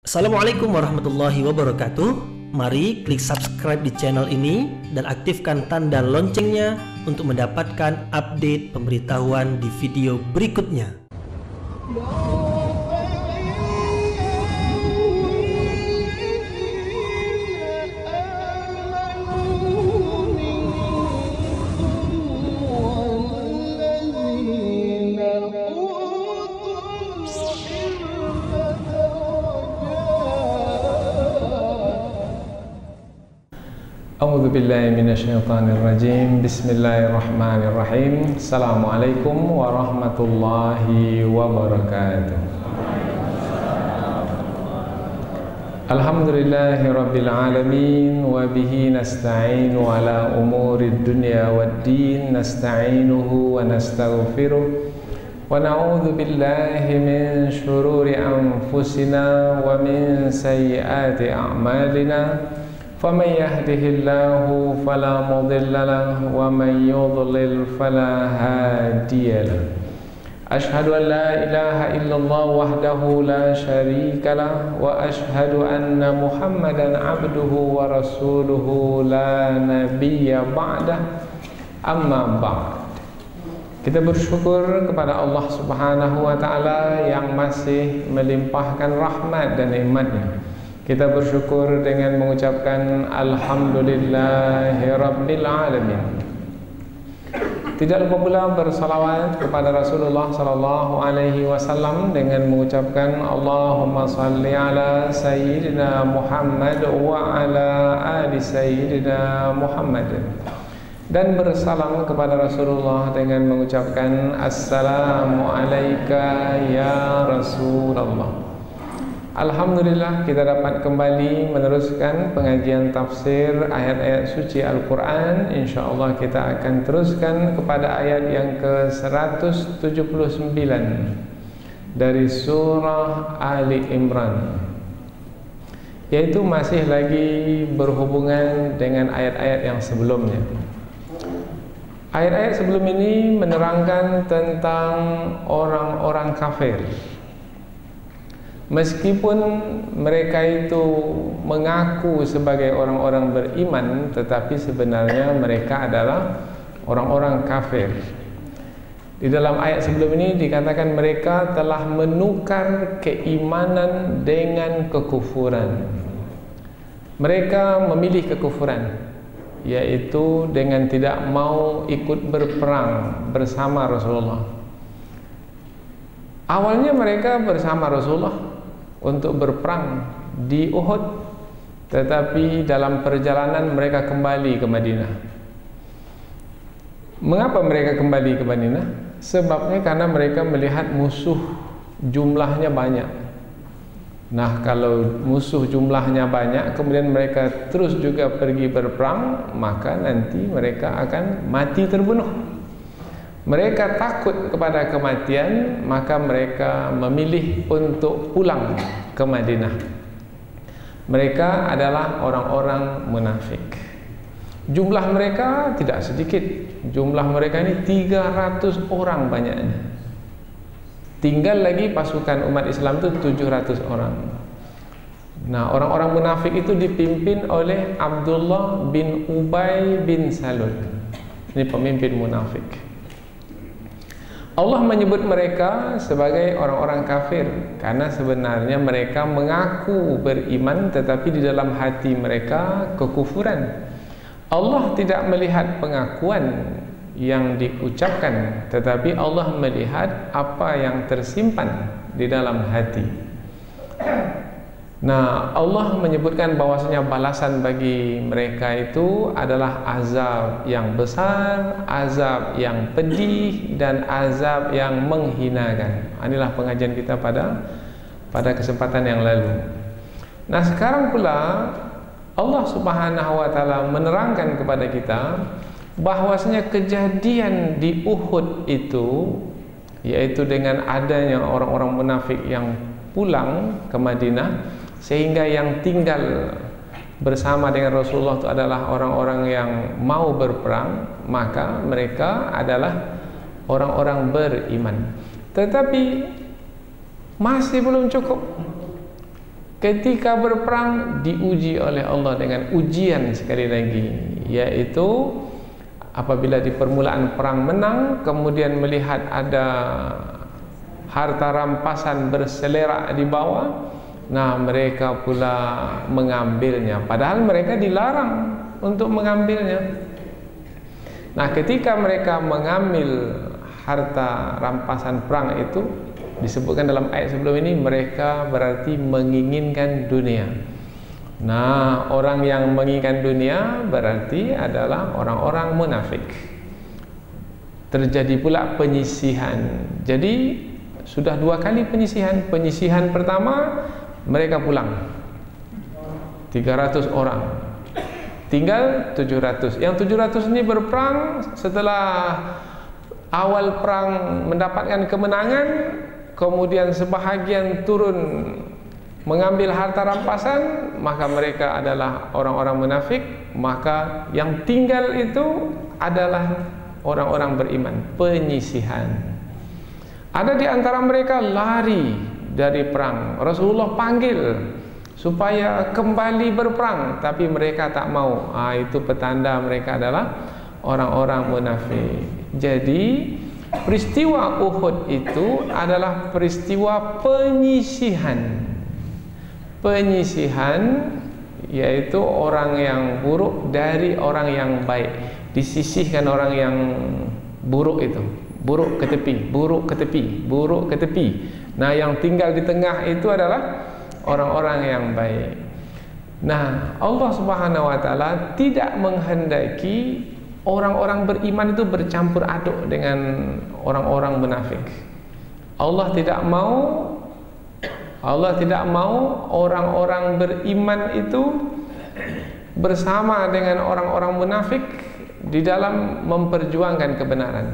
Assalamualaikum warahmatullahi wabarakatuh. Mari klik subscribe di channel ini dan aktifkan tanda loncengnya untuk mendapatkan update pemberitahuan di video berikutnya. A'udzu billahi minasyaitonir rajim. Bismillahirrahmanirrahim. Assalamualaikum warahmatullahi wabarakatuh. Alhamdulillahi rabbil alamin wa bihi nasta'inu ala umurid dunya waddin. Nasta'inuhu wa nastaghfiruh wa na'udzu billahi min syururi anfusina wa min sayyiati a'malina. فَمَنْ يَهْدِهِ اللَّهُ فَلَا مُضِلَّ لَهُ وَمَنْ يُضْلِلْ فَلَا هَادِيَ لَهُ أَشْهَدُ أَنْ لَا إِلَهَ إِلَّا اللَّهُ وَحْدَهُ لَا شَرِيكَ لَهُ وَأَشْهَدُ أَنَّ مُحَمَّدًا عَبْدُهُ وَرَسُولُهُ لَا نَبِيَّ بَعْدَهُ أَمَّا بَعْدُ. Kita bersyukur kepada Allah Subhanahu wa Ta'ala yang masih melimpahkan rahmat dan nikmat-Nya. Kita bersyukur dengan mengucapkan Alhamdulillahi Rabbil Alamin. Tidak lupa pula bersalawat kepada Rasulullah Sallallahu Alaihi Wasallam dengan mengucapkan Allahumma salli ala Sayyidina Muhammad wa ala ali Sayyidina Muhammad. Dan bersalam kepada Rasulullah dengan mengucapkan Assalamu alayka ya Rasulullah. Alhamdulillah kita dapat kembali meneruskan pengajian tafsir ayat-ayat suci Al-Quran. InsyaAllah kita akan teruskan kepada ayat yang ke-179 dari surah Ali Imran, yaitu masih lagi berhubungan dengan ayat-ayat yang sebelumnya. Ayat-ayat sebelum ini menerangkan tentang orang-orang kafir. Meskipun mereka itu mengaku sebagai orang-orang beriman, tetapi sebenarnya mereka adalah orang-orang kafir. Di dalam ayat sebelum ini dikatakan mereka telah menukar keimanan dengan kekufuran. Mereka memilih kekufuran, yaitu dengan tidak mau ikut berperang bersama Rasulullah. Awalnya mereka bersama Rasulullah untuk berperang di Uhud, tetapi dalam perjalanan mereka kembali ke Madinah. Mengapa mereka kembali ke Madinah? Sebabnya karena mereka melihat musuh jumlahnya banyak. Nah, kalau musuh jumlahnya banyak, kemudian mereka terus juga pergi berperang, maka nanti mereka akan mati terbunuh. Mereka takut kepada kematian, maka mereka memilih untuk pulang ke Madinah. Mereka adalah orang-orang munafik. Jumlah mereka tidak sedikit. Jumlah mereka ini 300 orang banyaknya. Tinggal lagi pasukan umat Islam itu 700 orang. Nah, orang-orang munafik itu dipimpin oleh Abdullah bin Ubay bin Salul. Ini pemimpin munafik. Allah menyebut mereka sebagai orang-orang kafir karena sebenarnya mereka mengaku beriman, tetapi di dalam hati mereka kekufuran. Allah tidak melihat pengakuan yang diucapkan, tetapi Allah melihat apa yang tersimpan di dalam hati. Nah, Allah menyebutkan bahwasanya balasan bagi mereka itu adalah azab yang besar, azab yang pedih, dan azab yang menghinakan. Inilah pengajian kita pada kesempatan yang lalu. Nah, sekarang pula Allah Subhanahu wa Ta'ala menerangkan kepada kita bahwasanya kejadian di Uhud itu, yaitu dengan adanya orang-orang munafik yang pulang ke Madinah, sehingga yang tinggal bersama dengan Rasulullah itu adalah orang-orang yang mau berperang, maka mereka adalah orang-orang beriman. Tetapi masih belum cukup. ketika berperang diuji oleh Allah dengan ujian sekali lagi, yaitu apabila di permulaan perang menang, kemudian melihat ada harta rampasan berselerak di bawah, nah mereka pula mengambilnya, padahal mereka dilarang untuk mengambilnya. Nah, ketika mereka mengambil harta rampasan perang itu, disebutkan dalam ayat sebelum ini, mereka berarti menginginkan dunia. Nah, orang yang menginginkan dunia berarti adalah orang-orang munafik. Terjadi pula penyisihan. Jadi sudah 2 kali penyisihan. Penyisihan pertama, mereka pulang 300 orang, tinggal 700. Yang 700 ini berperang. Setelah awal perang mendapatkan kemenangan, kemudian sebahagian turun mengambil harta rampasan, maka mereka adalah orang-orang munafik. Maka yang tinggal itu adalah orang-orang beriman. Penyisihan. Ada di antara mereka lari dari perang. Rasulullah panggil supaya kembali berperang, tapi mereka tak mau. Itu petanda mereka adalah orang-orang munafik. Jadi peristiwa Uhud itu adalah peristiwa penyisihan. Penyisihan yaitu orang yang buruk dari orang yang baik. Disisihkan orang yang buruk itu, buruk ke tepi, buruk ke tepi, buruk ke tepi. Nah, yang tinggal di tengah itu adalah orang-orang yang baik. Nah, Allah Subhanahu wa taala tidak menghendaki orang-orang beriman itu bercampur aduk dengan orang-orang munafik. Allah tidak mau orang-orang beriman itu bersama dengan orang-orang munafik di dalam memperjuangkan kebenaran.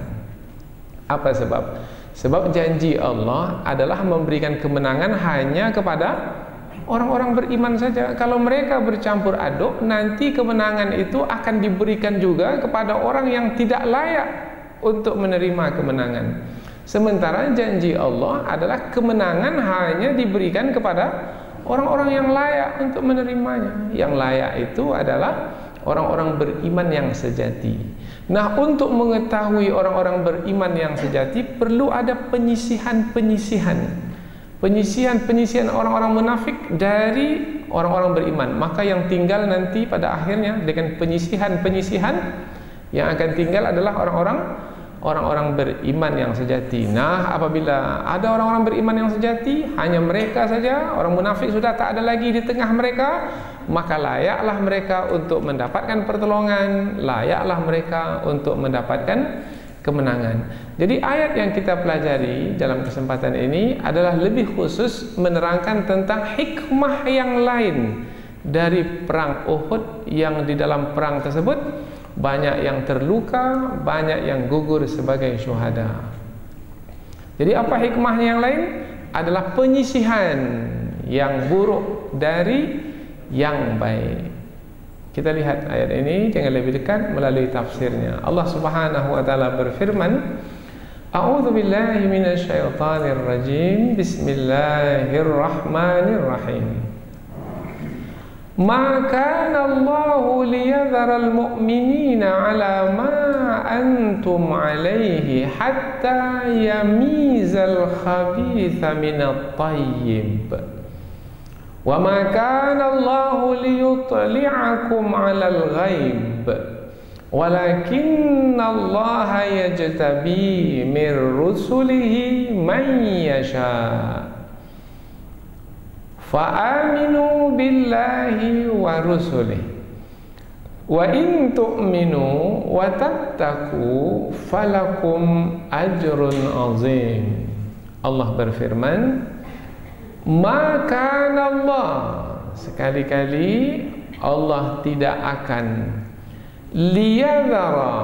Apa sebab? Sebab janji Allah adalah memberikan kemenangan hanya kepada orang-orang beriman saja. Kalau mereka bercampur aduk, nanti kemenangan itu akan diberikan juga kepada orang yang tidak layak untuk menerima kemenangan. Sementara janji Allah adalah kemenangan hanya diberikan kepada orang-orang yang layak untuk menerimanya. Yang layak itu adalah orang-orang beriman yang sejati. Nah, untuk mengetahui orang-orang beriman yang sejati perlu ada penyisihan orang-orang munafik dari orang-orang beriman. Maka yang tinggal nanti pada akhirnya dengan penyisihan yang akan tinggal adalah orang-orang beriman yang sejati. Nah, apabila ada orang-orang beriman yang sejati, hanya mereka saja, orang munafik sudah tak ada lagi di tengah mereka, maka layaklah mereka untuk mendapatkan pertolongan, layaklah mereka untuk mendapatkan kemenangan. Jadi ayat yang kita pelajari dalam kesempatan ini adalah lebih khusus menerangkan tentang hikmah yang lain dari perang Uhud, yang di dalam perang tersebut banyak yang terluka, banyak yang gugur sebagai syuhada. Jadi apa hikmahnya yang lain? Adalah penyisihan yang buruk dari yang baik. Kita lihat ayat ini dengan lebih dekat melalui tafsirnya. Allah Subhanahu wa taala berfirman, A'udzu billahi minasyaitonir rajim. Bismillahirrahmanirrahim. Ma kana Allahu liyadhara al-mu'minina 'ala ma antum 'alaihi hatta yamizal khabitha minat tayyib. Wa ma kana Allahu liyutli'akum 'alal ghaib. Walakinna Allaha yajtabi min rusulihi man yasha. Fa'aminu billahi wa rusulih wa in tu'minu wa tattaqu falakum ajrun azim. Allah berfirman, maka Allah, sekali-kali Allah tidak akan liyadhara,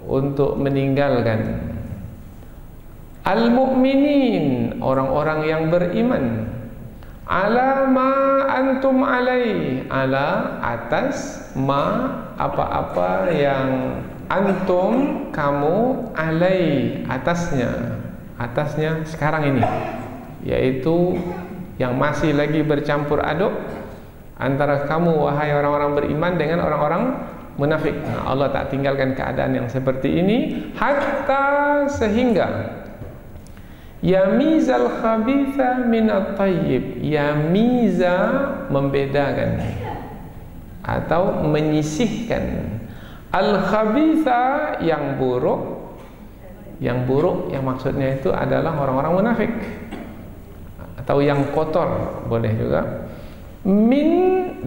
untuk meninggalkan, al-mu'minin, orang-orang yang beriman, ala ma antum alai, ala atas ma, apa-apa yang antum, kamu, alai, atasnya sekarang ini, yaitu yang masih lagi bercampur aduk antara kamu wahai orang-orang beriman dengan orang-orang munafik. Nah, Allah tak tinggalkan keadaan yang seperti ini hatta sehingga yamizal khabitha minat tayyib. Yamiza membedakan atau menyisihkan, al khabitha yang buruk. Yang buruk yang maksudnya itu adalah orang-orang munafik, atau yang kotor boleh juga. Min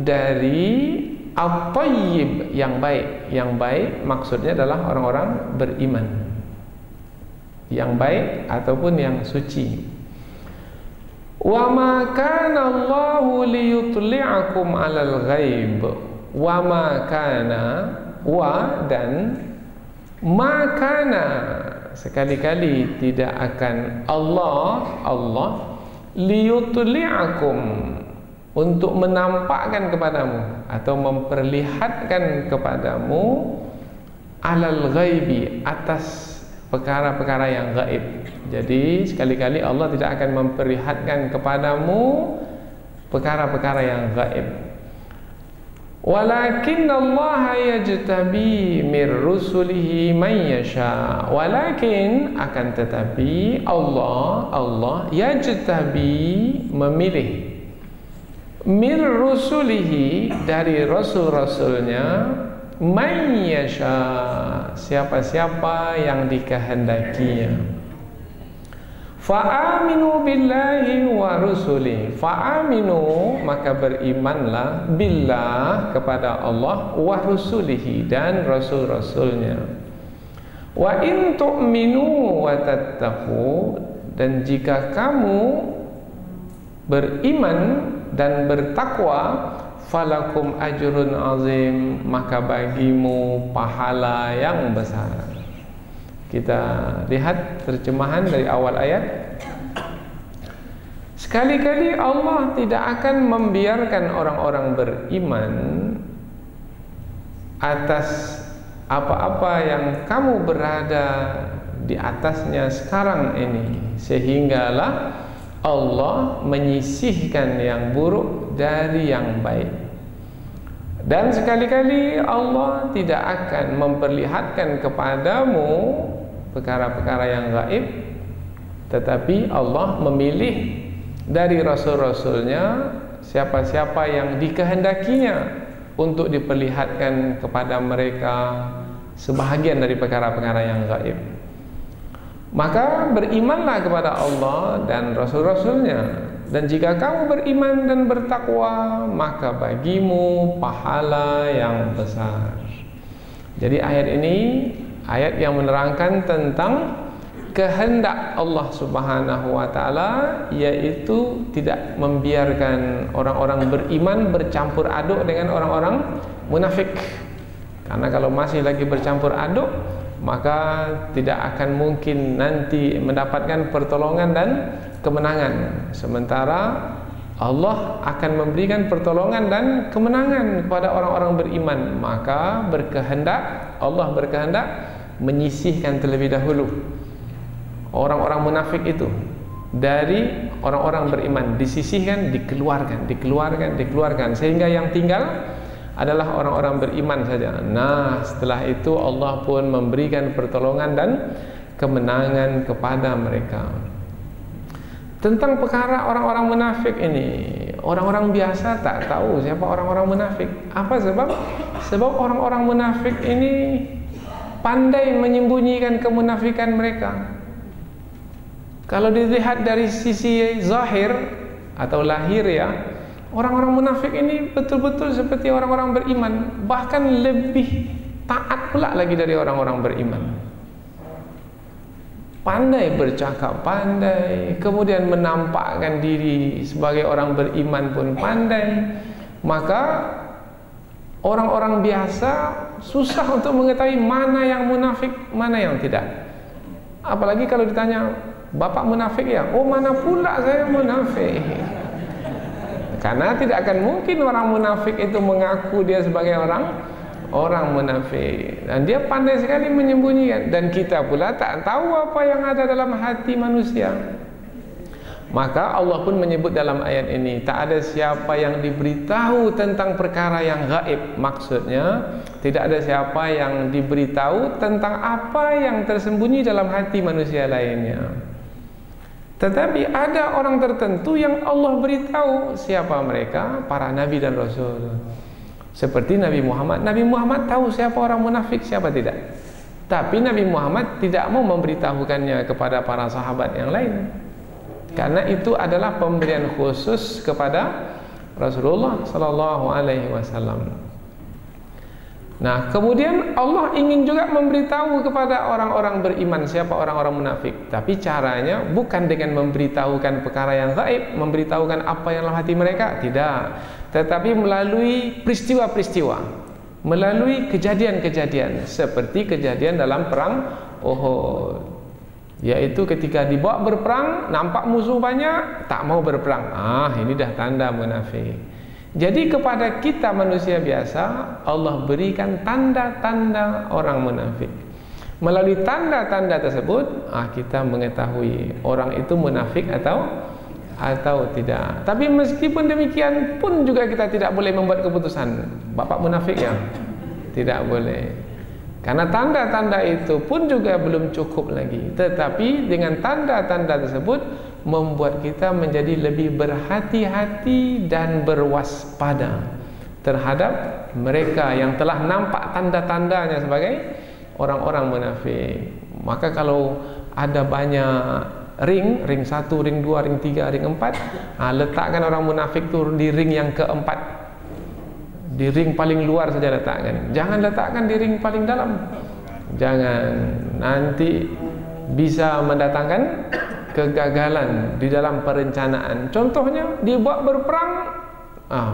dari at-tayyib yang baik. Yang baik maksudnya adalah orang-orang beriman, yang baik ataupun yang suci. Wa ma kana Allahu liyutli'akum 'alal ghaib. Wa ma kana, wa dan ma kana, sekali-kali tidak akan Allah liyutli'akum, untuk menampakkan kepadamu atau memperlihatkan kepadamu, 'alal ghaibi, atas perkara-perkara yang gaib. Jadi sekali-kali Allah tidak akan memperlihatkan kepadamu perkara-perkara yang gaib. Walakin Allah yajtabi mir rusulihi man yasha. Walakin, akan tetapi, Allah yajtabi, memilih, mir rusulihi, dari rasul-rasulnya, man yasha, siapa-siapa yang dikehendakinya. Fa'aminu billahi wa rusuli. Fa'aminu, maka berimanlah, billah, kepada Allah, wa rusulihi, dan rasul-rasulnya. Wa in tu'minu wa tattaqu, dan jika kamu beriman dan bertakwa, falakum ajrun azim, maka bagimu pahala yang besar. Kita lihat terjemahan dari awal ayat. Sekali-kali Allah tidak akan membiarkan orang-orang beriman atas apa-apa yang kamu berada di atasnya sekarang ini, sehinggalah Allah menyisihkan yang buruk dari yang baik. Dan sekali-kali Allah tidak akan memperlihatkan kepadamu perkara-perkara yang gaib, tetapi Allah memilih dari rasul-rasulnya siapa-siapa yang dikehendakinya untuk diperlihatkan kepada mereka sebahagian dari perkara-perkara yang gaib. Maka berimanlah kepada Allah dan rasul-rasulnya. Dan jika kamu beriman dan bertakwa, maka bagimu pahala yang besar. Jadi ayat ini ayat yang menerangkan tentang kehendak Allah Subhanahu wa taala, yaitu tidak membiarkan orang-orang beriman bercampur aduk dengan orang-orang munafik. Karena kalau masih lagi bercampur aduk, maka tidak akan mungkin nanti mendapatkan pertolongan dan kemenangan. Sementara Allah akan memberikan pertolongan dan kemenangan kepada orang-orang beriman. Maka Allah berkehendak menyisihkan terlebih dahulu orang-orang munafik itu dari orang-orang beriman, disisihkan, dikeluarkan, sehingga yang tinggal adalah orang-orang beriman saja. Nah, setelah itu Allah pun memberikan pertolongan dan kemenangan kepada mereka. Tentang perkara orang-orang munafik ini, orang-orang biasa tak tahu siapa orang-orang munafik. Apa sebab? Sebab orang-orang munafik ini pandai menyembunyikan kemunafikan mereka. Kalau dilihat dari sisi zahir atau lahir ya, orang-orang munafik ini betul-betul seperti orang-orang beriman, bahkan lebih taat pula lagi dari orang-orang beriman. Pandai bercakap, pandai, kemudian menampakkan diri sebagai orang beriman pun pandai. Maka orang-orang biasa susah untuk mengetahui mana yang munafik, mana yang tidak. Apalagi kalau ditanya, "Bapak munafik ya?" "Oh, mana pula saya munafik." Karena tidak akan mungkin orang munafik itu mengaku dia sebagai orang munafik, dan dia pandai sekali menyembunyikan, dan kita pula tak tahu apa yang ada dalam hati manusia. Maka Allah pun menyebut dalam ayat ini, tak ada siapa yang diberitahu tentang perkara yang gaib. Maksudnya, tidak ada siapa yang diberitahu tentang apa yang tersembunyi dalam hati manusia lainnya. Tetapi ada orang tertentu yang Allah beritahu. Siapa mereka? Para nabi dan rasul. Seperti Nabi Muhammad. Nabi Muhammad tahu siapa orang munafik, siapa tidak. Tapi Nabi Muhammad tidak mau memberitahukannya kepada para sahabat yang lain, karena itu adalah pemberian khusus kepada Rasulullah sallallahu alaihi wasallam. Nah, kemudian Allah ingin juga memberitahu kepada orang-orang beriman siapa orang-orang munafik. Tapi caranya bukan dengan memberitahukan perkara yang gaib, memberitahukan apa yang dalam hati mereka, tidak. Tetapi melalui peristiwa-peristiwa, melalui kejadian-kejadian, seperti kejadian dalam perang Uhud, yaitu ketika dibawa berperang, nampak musuh banyak, tak mau berperang. Ini dah tanda munafik. Jadi kepada kita manusia biasa, Allah berikan tanda-tanda orang munafik. Melalui tanda-tanda tersebut, kita mengetahui orang itu munafik atau tidak. Tapi meskipun demikian pun juga kita tidak boleh membuat keputusan bapak munafik ya, tidak boleh. Karena tanda-tanda itu pun juga belum cukup lagi. Tetapi dengan tanda-tanda tersebut membuat kita menjadi lebih berhati-hati dan berwaspada terhadap mereka yang telah nampak tanda-tandanya sebagai orang-orang munafik. Maka kalau ada banyak ring 1, ring 2, ring 3, ring 4, letakkan orang munafik itu di ring yang keempat, di ring paling luar saja letakkan. Jangan letakkan di ring paling dalam. Jangan, nanti bisa mendatangkan kegagalan di dalam perencanaan. Contohnya dibawa berperang,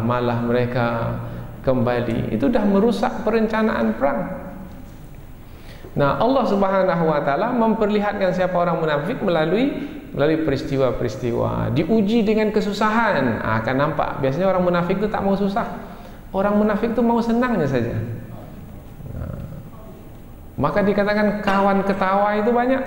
malah mereka kembali. Itu dah merusak perencanaan perang. Nah, Allah Subhanahu wa taala memperlihatkan siapa orang munafik melalui peristiwa-peristiwa. Diuji dengan kesusahan, akan nampak. Biasanya orang munafik itu tak mau susah. Orang munafik itu mau senangnya saja. Maka dikatakan kawan ketawa itu banyak,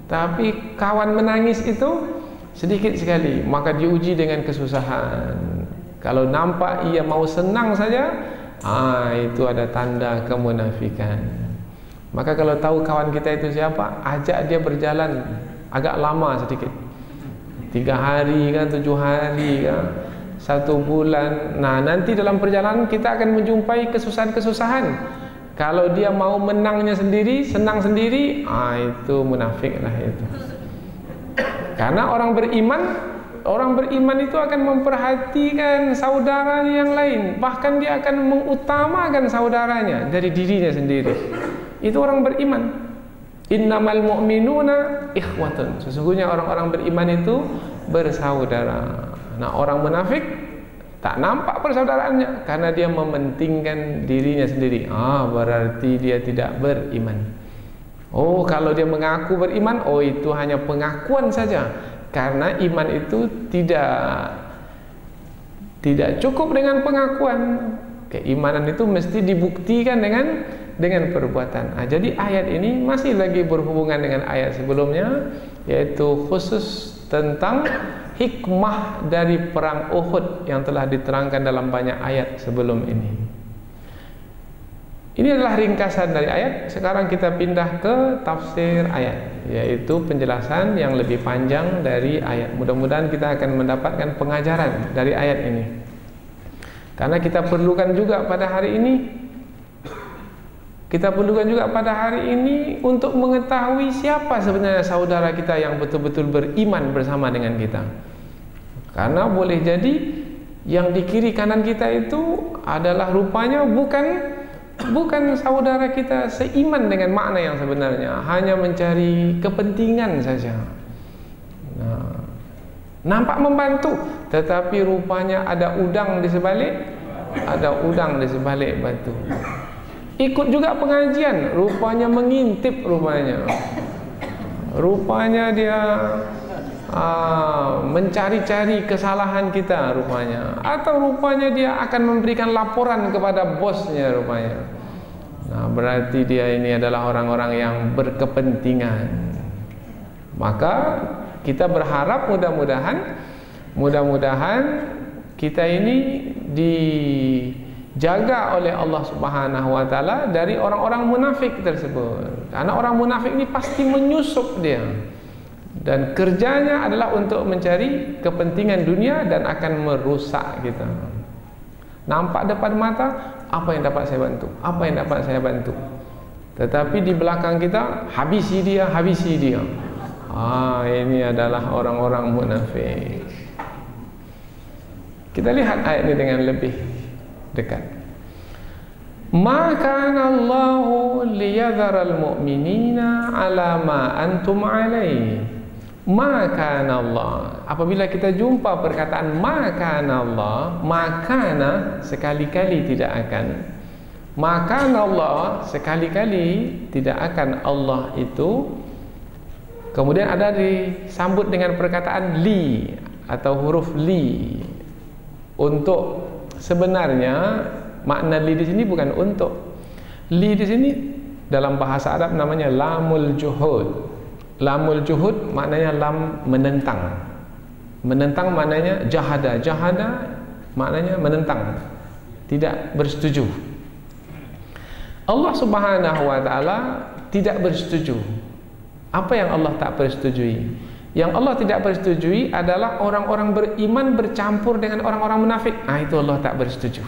tapi kawan menangis itu sedikit sekali. Maka diuji dengan kesusahan. Kalau nampak ia mau senang saja, itu ada tanda kemunafikan. Maka kalau tahu kawan kita itu siapa, ajak dia berjalan agak lama sedikit, 3 hari kan, 7 hari kan, 1 bulan. Nah, nanti dalam perjalanan kita akan menjumpai kesusahan-kesusahan. Kalau dia mau menangnya sendiri, senang sendiri, itu munafik lah itu. Karena orang beriman itu akan memperhatikan saudaranya yang lain. Bahkan dia akan mengutamakan saudaranya dari dirinya sendiri. Itu orang beriman. Innamal mu'minuna ikhwatun. Sesungguhnya orang-orang beriman itu bersaudara. Nah, orang munafik tak nampak persaudaraannya karena dia mementingkan dirinya sendiri. Berarti dia tidak beriman. Kalau dia mengaku beriman, itu hanya pengakuan saja. Karena iman itu tidak cukup dengan pengakuan. Keimanan itu mesti dibuktikan dengan perbuatan. Jadi ayat ini masih lagi berhubungan dengan ayat sebelumnya, yaitu khusus tentang hikmah dari perang Uhud yang telah diterangkan dalam banyak ayat sebelum ini. Ini adalah ringkasan dari ayat. Sekarang kita pindah ke tafsir ayat, yaitu penjelasan yang lebih panjang dari ayat. Mudah-mudahan kita akan mendapatkan pengajaran dari ayat ini, karena kita perlukan juga pada hari ini. Kita perlukan juga pada hari ini untuk mengetahui siapa sebenarnya saudara kita yang betul-betul beriman bersama dengan kita. Karena boleh jadi yang di kiri kanan kita itu adalah rupanya bukan saudara kita seiman dengan makna yang sebenarnya, hanya mencari kepentingan saja. Nampak membantu, tetapi rupanya ada udang di sebalik batu. Ikut juga pengajian, rupanya mengintip, rupanya dia mencari-cari kesalahan kita rupanya, atau rupanya dia akan memberikan laporan kepada bosnya rupanya. Nah, berarti dia ini adalah orang-orang yang berkepentingan. Maka Kita berharap mudah-mudahan kita ini dijaga oleh Allah Subhanahu wa taala dari orang-orang munafik tersebut. Karena orang munafik ini pasti menyusup dia. Dan kerjanya adalah untuk mencari kepentingan dunia dan akan merusak kita. Nampak depan mata, apa yang dapat saya bantu? Apa yang dapat saya bantu? Tetapi di belakang kita, habisi dia. Ini adalah orang-orang munafik. Kita lihat ayat ini dengan lebih dekat. Ma kana Allahu liyadharal mu'minina ala ma antum alaihi. Ma kana Allah. Apabila kita jumpa perkataan ma kana Allah, makana sekali-kali tidak akan. Maka Allah sekali-kali tidak akan Allah itu. Kemudian ada disambut dengan perkataan li atau huruf li. Untuk sebenarnya makna li di sini bukan untuk. Li di sini dalam bahasa Arab namanya lamul juhud. Lamul juhud maknanya lam menentang. Menentang maknanya jahada. Jahada maknanya menentang, tidak bersetuju. Allah Subhanahu wa taala tidak bersetuju. Apa yang Allah tak persetujui? Yang Allah tidak persetujui adalah orang-orang beriman bercampur dengan orang-orang munafik. Itu Allah tak bersetuju.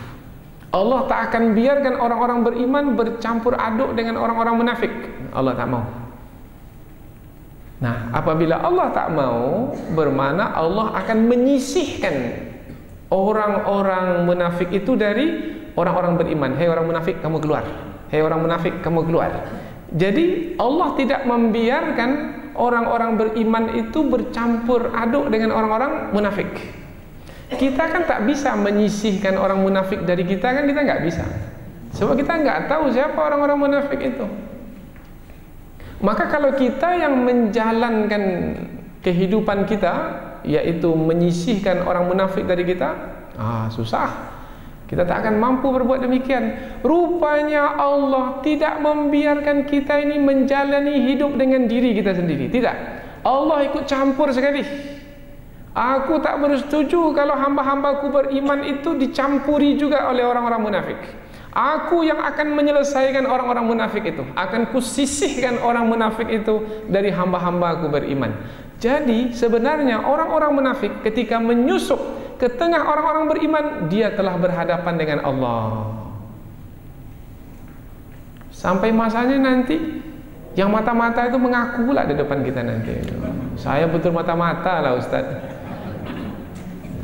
Allah tak akan biarkan orang-orang beriman bercampur aduk dengan orang-orang munafik. Allah tak mau. Nah, apabila Allah tak mau, bermakna Allah akan menyisihkan orang-orang munafik itu dari orang-orang beriman. Hei orang munafik, kamu keluar. Hei orang munafik, kamu keluar. Jadi Allah tidak membiarkan orang-orang beriman itu bercampur aduk dengan orang-orang munafik. Kita kan tak bisa menyisihkan orang munafik dari kita, kan kita nggak bisa. Sebab kita nggak tahu siapa orang-orang munafik itu. Maka kalau kita yang menjalankan kehidupan kita, yaitu menyisihkan orang munafik dari kita, susah. Kita tak akan mampu berbuat demikian. Rupanya Allah tidak membiarkan kita ini menjalani hidup dengan diri kita sendiri. Tidak. Allah ikut campur sekali. Aku tak bersetuju kalau hamba-hambaku beriman itu dicampuri juga oleh orang-orang munafik. Aku yang akan menyelesaikan orang-orang munafik itu. Akan kusisihkan orang munafik itu dari hamba-hambaku beriman. Jadi sebenarnya orang-orang munafik ketika menyusup ke tengah orang-orang beriman, dia telah berhadapan dengan Allah. Sampai masanya nanti yang mata-mata itu mengaku pula di depan kita nanti. Saya betul mata-mata lah Ustaz.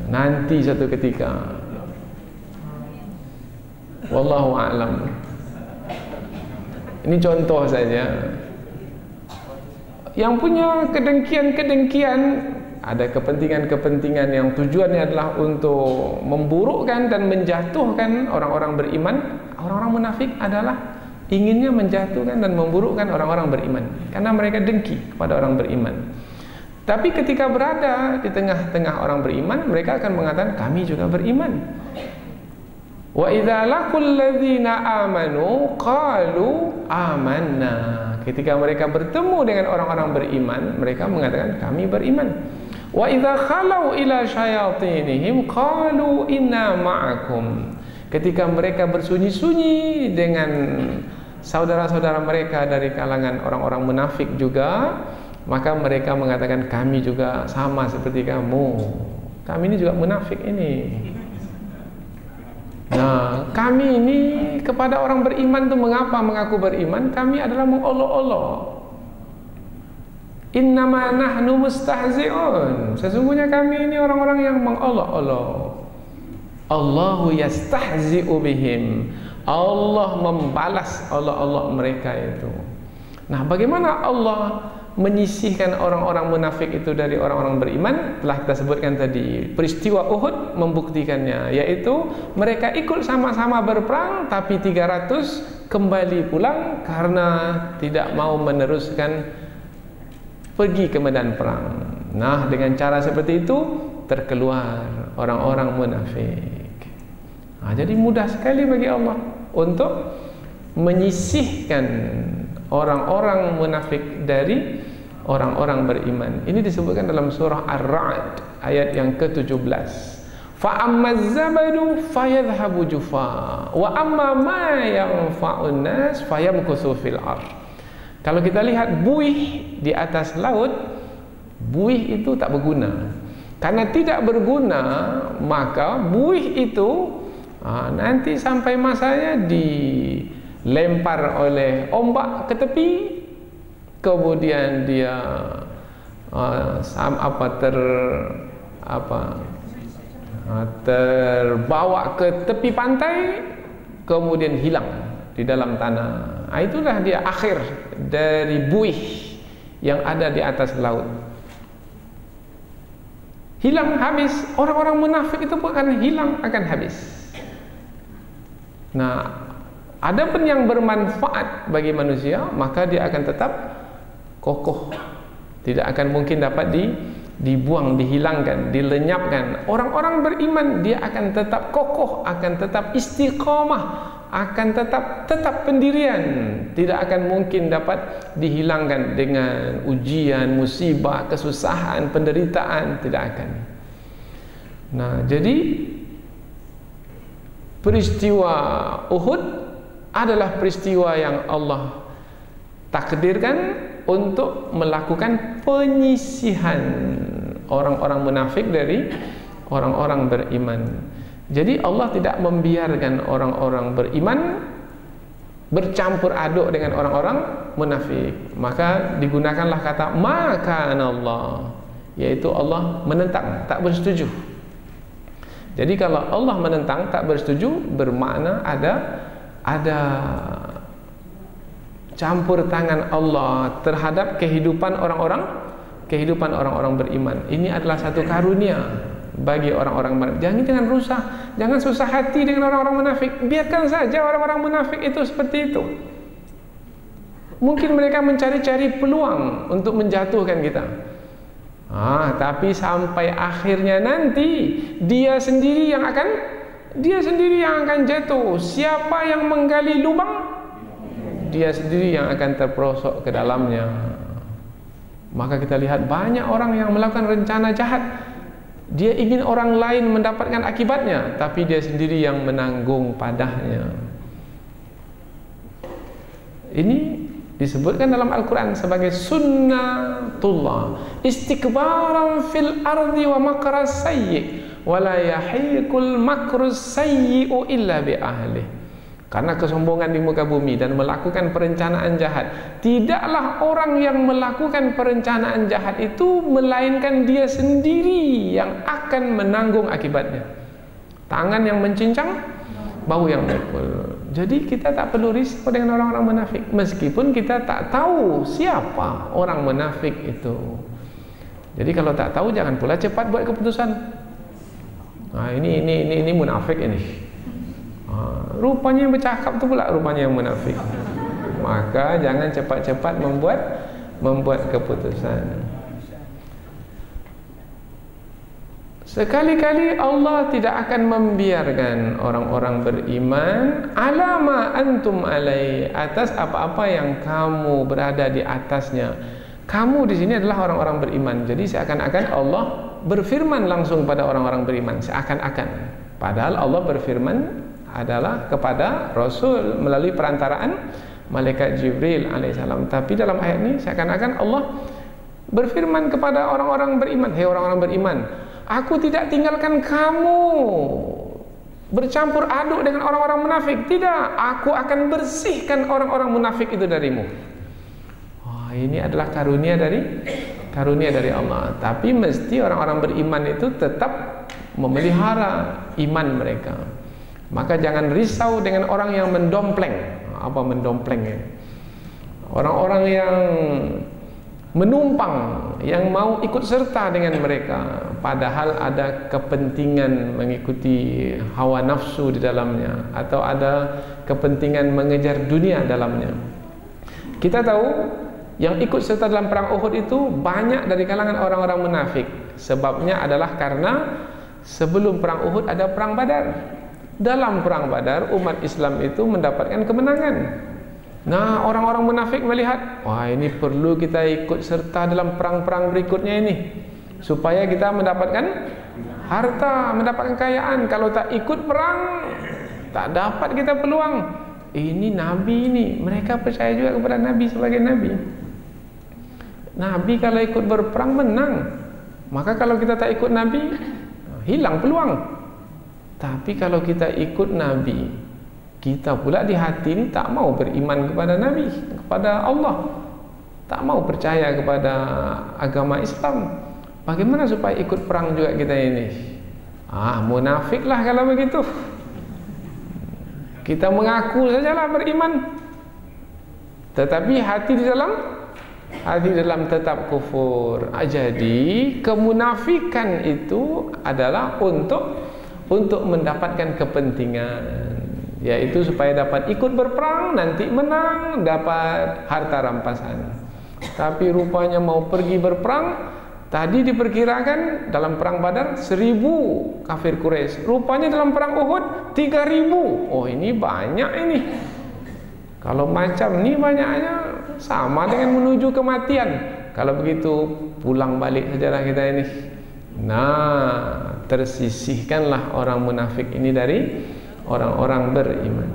Nanti satu ketika. Wallahu a'lam. Ini contoh saja. Yang punya kedengkian-kedengkian, ada kepentingan-kepentingan yang tujuannya adalah untuk memburukkan dan menjatuhkan orang-orang beriman. Orang-orang munafik adalah inginnya menjatuhkan dan memburukkan orang-orang beriman, karena mereka dengki kepada orang beriman. Tapi ketika berada di tengah-tengah orang beriman, mereka akan mengatakan kami juga beriman. Wa idza laqul ladzina amanu qalu amanna. Ketika mereka bertemu dengan orang-orang beriman, mereka mengatakan kami beriman. Wa idza khalau ila syayatinihim qalu inna ma'akum. Ketika mereka bersunyi-sunyi dengan saudara-saudara mereka dari kalangan orang-orang munafik juga, maka mereka mengatakan kami juga sama seperti kamu. Kami ini juga munafik ini. Nah, kami ini kepada orang beriman itu mengapa mengaku beriman? Kami adalah mengolok-olok. Innama nahnu mustahzi'un. Sesungguhnya kami ini orang-orang yang mengolok-olok. Allahu yastahzi'u bihim. Allah membalas olok-olok mereka itu. Nah, bagaimana Allah menyisihkan orang-orang munafik itu dari orang-orang beriman? Telah kita sebutkan tadi, peristiwa Uhud membuktikannya, yaitu mereka ikut sama-sama berperang, tapi 300 kembali pulang karena tidak mau meneruskan pergi ke medan perang. Nah, dengan cara seperti itu terkeluar orang-orang munafik. Nah, jadi mudah sekali bagi Allah untuk menyisihkan orang-orang munafik dari orang-orang beriman. Ini disebutkan dalam surah Ar-Ra'd ayat yang ke-17. Fa ammaz zabadu fayadhhabu jufa wa amma ma yanfa'un nas fayamkuthu fil ardh. Kalau kita lihat buih di atas laut, buih itu tak berguna. Karena tidak berguna, maka buih itu nanti sampai masanya dilempar oleh ombak ke tepi, kemudian dia terbawa ke tepi pantai, kemudian hilang di dalam tanah. Itulah dia akhir dari buih yang ada di atas laut. Hilang, habis. Orang-orang munafik itu pun akan hilang, akan habis. Nah, adapun yang bermanfaat bagi manusia, maka dia akan tetap kokoh. Tidak akan mungkin dapat dibuang, dihilangkan, dilenyapkan. Orang-orang beriman, dia akan tetap kokoh, akan tetap istiqamah, akan tetap pendirian. Tidak akan mungkin dapat dihilangkan dengan ujian, musibah, kesusahan, penderitaan. Tidak akan. Nah, jadi peristiwa Uhud adalah peristiwa yang Allah takdirkan untuk melakukan penyisihan orang-orang munafik dari orang-orang beriman. Jadi Allah tidak membiarkan orang-orang beriman bercampur aduk dengan orang-orang munafik. Maka digunakanlah kata maka Allah, yaitu Allah menentang, tak bersetuju. Jadi kalau Allah menentang, tak bersetuju, bermakna ada campur tangan Allah terhadap kehidupan orang-orang beriman. Ini adalah satu karunia bagi orang-orang munafik. Jangan rusak, jangan susah hati dengan orang-orang munafik. Biarkan saja orang-orang munafik itu seperti itu. Mungkin mereka mencari-cari peluang untuk menjatuhkan kita. Tapi sampai akhirnya nanti dia sendiri yang akan jatuh. Siapa yang menggali lubang, dia sendiri yang akan terperosok ke dalamnya. Maka kita lihat banyak orang yang melakukan rencana jahat. Dia ingin orang lain mendapatkan akibatnya, tapi dia sendiri yang menanggung padahnya. Ini disebutkan dalam Al-Quran sebagai sunnatullah, istikbaran fil ardi wa makras sayyi wa la yahiqul makrus sayyi'u illa bi ahlihi. Karena kesombongan di muka bumi dan melakukan perencanaan jahat. Tidaklah orang yang melakukan perencanaan jahat itu melainkan dia sendiri yang akan menanggung akibatnya. Tangan yang mencincang, bau yang memikul. Jadi kita tak perlu risau dengan orang-orang munafik, meskipun kita tak tahu siapa orang munafik itu. Jadi kalau tak tahu, jangan pula cepat buat keputusan. Ini munafik ini. Rupanya yang bercakap tu pula rupanya yang munafik. Maka jangan cepat-cepat membuat keputusan. Sekali-kali Allah tidak akan membiarkan orang-orang beriman alama antum alai, atas apa-apa yang kamu berada di atasnya. Kamu di sini adalah orang-orang beriman. Jadi seakan-akan Allah berfirman langsung pada orang-orang beriman, seakan-akan. Padahal Allah berfirman adalah kepada Rasul melalui perantaraan malaikat Jibril alaihissalam. Tapi dalam ayat ini seakan-akan Allah berfirman kepada orang-orang beriman, hei orang-orang beriman, aku tidak tinggalkan kamu bercampur aduk dengan orang-orang munafik. Tidak, aku akan bersihkan orang-orang munafik itu darimu. Ini adalah karunia dari Allah. Tapi mesti orang-orang beriman itu tetap memelihara iman mereka. Maka jangan risau dengan orang yang mendompleng. Apa mendompleng ya? Orang-orang yang menumpang, yang mau ikut serta dengan mereka, padahal ada kepentingan mengikuti hawa nafsu di dalamnya, atau ada kepentingan mengejar dunia dalamnya. Kita tahu yang ikut serta dalam perang Uhud itu banyak dari kalangan orang-orang munafik. Sebabnya adalah karena sebelum perang Uhud ada perang Badar. Dalam perang Badar umat Islam itu mendapatkan kemenangan. Nah, orang-orang munafik melihat, wah ini perlu kita ikut serta dalam perang-perang berikutnya ini, supaya kita mendapatkan harta, mendapatkan kekayaan. Kalau tak ikut perang, tak dapat kita peluang. Ini Nabi ini, mereka percaya juga kepada Nabi sebagai Nabi. Nabi kalau ikut berperang menang, maka kalau kita tak ikut Nabi, hilang peluang. Tapi kalau kita ikut Nabi, kita pula di hati ini tak mau beriman kepada Nabi, kepada Allah, tak mau percaya kepada agama Islam. Bagaimana supaya ikut perang juga kita ini? Munafiklah kalau begitu. Kita mengaku sajalah beriman, tetapi hati di dalam tetap kufur. Jadi kemunafikan itu adalah untuk mendapatkan kepentingan, yaitu supaya dapat ikut berperang, nanti menang, dapat harta rampasan. Tapi rupanya mau pergi berperang, tadi diperkirakan dalam perang Badar 1000 kafir Quraisy, rupanya dalam perang Uhud 3000. Oh ini banyak ini. Kalau macam ini banyaknya sama dengan menuju kematian. Kalau begitu pulang balik sajalah kita ini. Nah, tersisihkanlah orang munafik ini dari orang-orang beriman.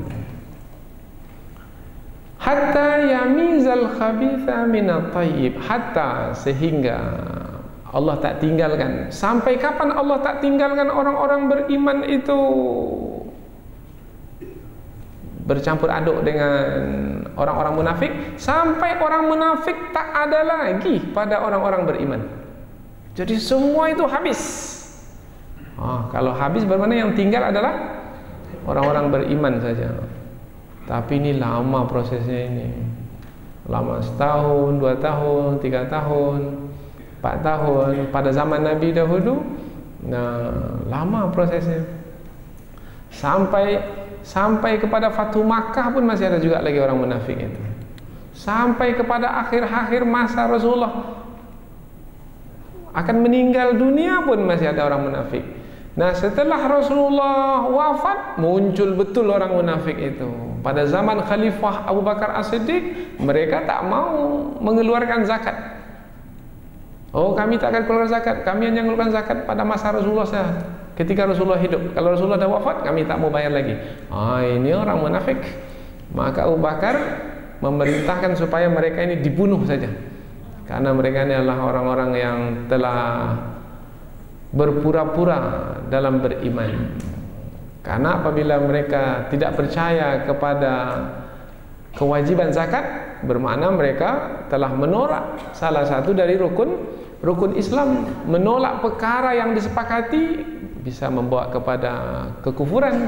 Hatta yamizal khabitha minat tayyib, hatta sehingga Allah tak tinggalkan. Sampai kapan Allah tak tinggalkan orang-orang beriman itu bercampur aduk dengan orang-orang munafik? Sampai orang munafik tak ada lagi pada orang-orang beriman. Jadi semua itu habis. Kalau habis bermakna yang tinggal adalah orang-orang beriman saja. Tapi ini lama prosesnya ini. Lama, setahun, 2 tahun, 3 tahun, 4 tahun. Pada zaman Nabi dahulu, lama prosesnya. Sampai kepada Fathu Makkah pun masih ada juga lagi orang munafik itu. Sampai kepada akhir-akhir masa Rasulullah akan meninggal dunia pun masih ada orang munafik. Nah, setelah Rasulullah wafat, muncul betul orang munafik itu. Pada zaman Khalifah Abu Bakar As-Siddiq, mereka tak mau mengeluarkan zakat. Kami tak akan keluar zakat, kami hanya mengeluarkan zakat pada masa Rasulullah saja, ketika Rasulullah hidup. Kalau Rasulullah dah wafat, kami tak mau bayar lagi. Ini orang munafik. Maka Abu Bakar memerintahkan supaya mereka ini dibunuh saja, karena mereka ini adalah orang-orang yang telah berpura-pura dalam beriman. Karena apabila mereka tidak percaya kepada kewajiban zakat, bermakna mereka telah menolak salah satu dari rukun Islam. Menolak perkara yang disepakati bisa membawa kepada kekufuran.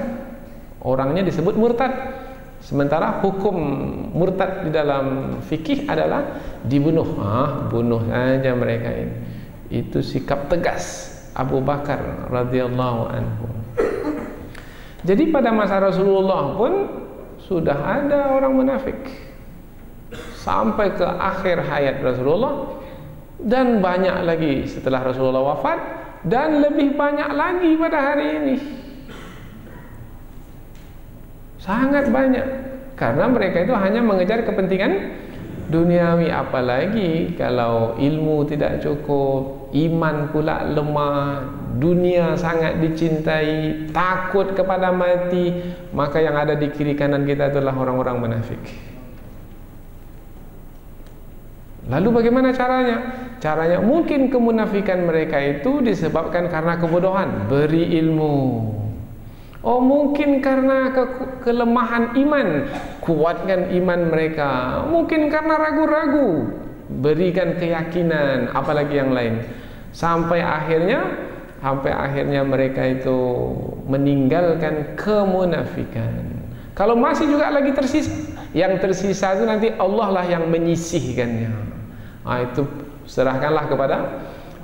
Orangnya disebut murtad. Sementara hukum murtad di dalam fikih adalah dibunuh. Bunuh saja mereka ini. Itu sikap tegas Abu Bakar radhiyallahu anhu. Jadi pada masa Rasulullah pun sudah ada orang munafik sampai ke akhir hayat Rasulullah, dan banyak lagi setelah Rasulullah wafat, dan lebih banyak lagi pada hari ini. Sangat banyak, karena mereka itu hanya mengejar kepentingan duniawi. Apalagi kalau ilmu tidak cukup, iman pula lemah, dunia sangat dicintai, takut kepada mati, maka yang ada di kiri kanan kita adalah orang-orang munafik. Lalu bagaimana caranya? Caranya mungkin kemunafikan mereka itu disebabkan karena kebodohan, beri ilmu. Mungkin karena kelemahan iman, kuatkan iman mereka. Mungkin karena ragu-ragu, berikan keyakinan, apalagi yang lain. Sampai akhirnya mereka itu meninggalkan kemunafikan. Kalau masih juga lagi tersisa, yang tersisa itu nanti Allah lah yang menyisihkannya. Itu serahkanlah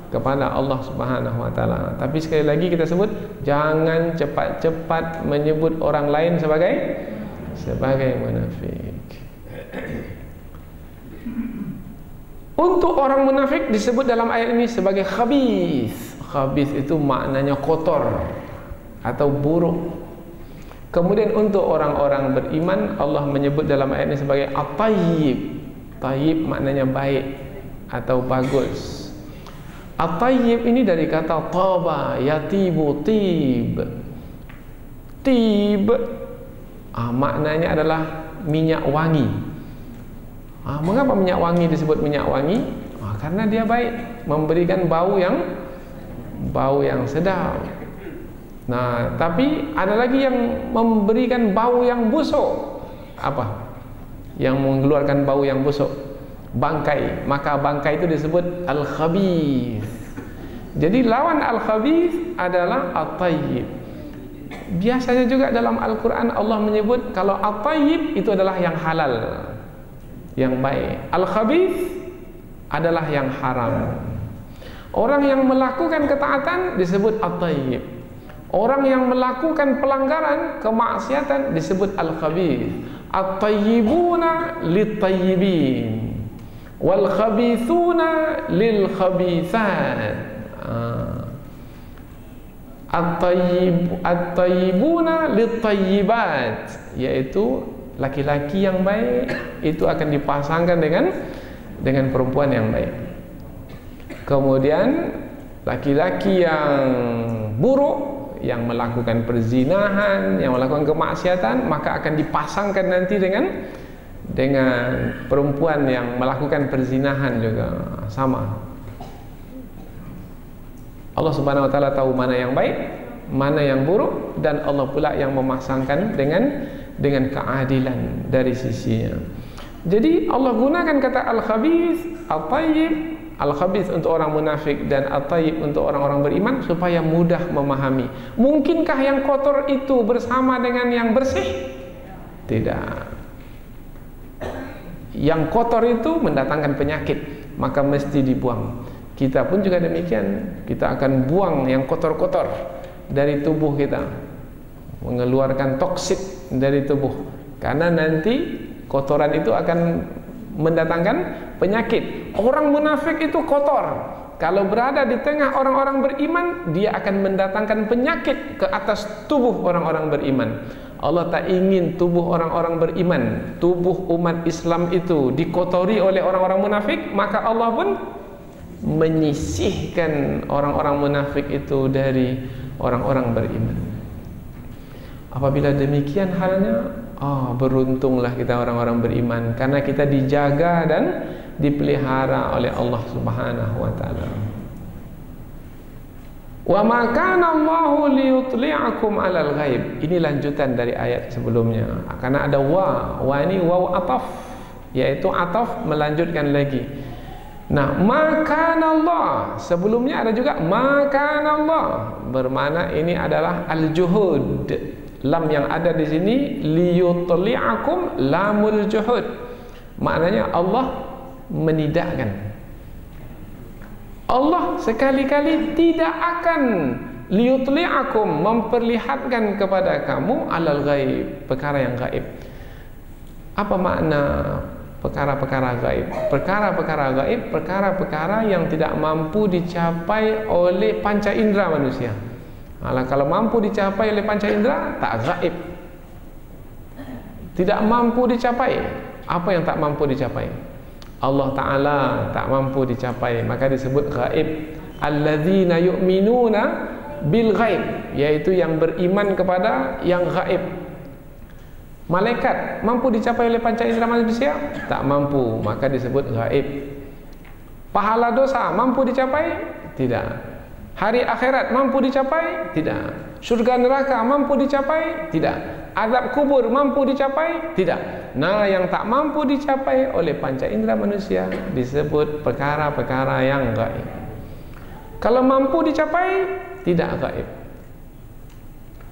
kepada Allah Subhanahu wa taala. Tapi sekali lagi kita sebut, jangan cepat-cepat menyebut orang lain sebagai munafik. Untuk orang munafik disebut dalam ayat ini sebagai khabith. Khabith itu maknanya kotor atau buruk. Kemudian untuk orang-orang beriman, Allah menyebut dalam ayat ini sebagai at-tayyib. Tayyib maknanya baik atau bagus. At-tayyib ini dari kata taba, yatibu, tib. Tib maknanya adalah minyak wangi. Mengapa minyak wangi disebut minyak wangi? Karena dia baik, memberikan bau yang sedap. Nah, tapi ada lagi yang memberikan bau yang busuk. Apa? Yang mengeluarkan bau yang busuk? Bangkai. Maka bangkai itu disebut al-khabith. Jadi lawan al-khabith adalah at-tayyib. Biasanya juga dalam Al-Quran Allah menyebut kalau at-tayyib itu adalah yang halal, yang baik. Al-khabith adalah yang haram. Orang yang melakukan ketaatan disebut at-tayyib. Orang yang melakukan pelanggaran, kemaksiatan disebut al-khabith. At-tayyibuna lit-tayyibin wal khabithuna lil khabithat. At-tayyibuna lit-tayyibat, yaitu laki-laki yang baik itu akan dipasangkan dengan perempuan yang baik. Kemudian laki-laki yang buruk, yang melakukan perzinahan, yang melakukan kemaksiatan, maka akan dipasangkan nanti dengan perempuan yang melakukan perzinahan juga sama. Allah Subhanahu wa taala tahu mana yang baik, mana yang buruk, dan Allah pula yang memasangkan dengan keadilan dari sisinya. Jadi Allah gunakan kata al-khabith, al-tayyib, al-khabith untuk orang munafik dan at-tayyib untuk orang-orang beriman supaya mudah memahami. Mungkinkah yang kotor itu bersama dengan yang bersih? Tidak. Yang kotor itu mendatangkan penyakit, maka mesti dibuang. Kita pun juga demikian. Kita akan buang yang kotor-kotor dari tubuh kita, mengeluarkan toksit dari tubuh, karena nanti kotoran itu akan mendatangkan penyakit. Orang munafik itu kotor. Kalau berada di tengah orang-orang beriman, dia akan mendatangkan penyakit ke atas tubuh orang-orang beriman. Allah tak ingin tubuh orang-orang beriman, tubuh umat Islam itu dikotori oleh orang-orang munafik, maka Allah pun menyisihkan orang-orang munafik itu dari orang-orang beriman. Apabila demikian halnya, beruntunglah kita orang-orang beriman, karena kita dijaga dan dipelihara oleh Allah Subhanahu wa taala. Wa ma kana Allahu liyutli'akum 'alal ghaib. Ini lanjutan dari ayat sebelumnya. Karena ada wa ini waw ataf, yaitu ataf melanjutkan lagi. Nah, ma kana Allah, sebelumnya ada juga ma kana Allah, bermakna ini adalah al-juhud. Lam yang ada di sini liyutli'akum lamul juhud. Maknanya Allah menidakkan. Allah sekali-kali tidak akan liyutli'akum, memperlihatkan kepada kamu alal ghaib, perkara yang gaib. Apa makna perkara-perkara gaib? Perkara-perkara gaib, perkara-perkara yang tidak mampu dicapai oleh panca indera manusia. Kalau mampu dicapai oleh panca indera, tak gaib. Tidak mampu dicapai. Apa yang tak mampu dicapai? Allah Ta'ala tak mampu dicapai, maka disebut gaib. Alladzina yu'minuna bil ghaib, yaitu yang beriman kepada yang gaib. Malaikat mampu dicapai oleh panca indera manusia? Tak mampu, maka disebut gaib. Pahala dosa mampu dicapai? Tidak. Hari akhirat mampu dicapai? Tidak. Surga neraka mampu dicapai? Tidak. Azab kubur mampu dicapai? Tidak. Nah, yang tak mampu dicapai oleh panca indera manusia disebut perkara-perkara yang gaib. Kalau mampu dicapai, tidak gaib.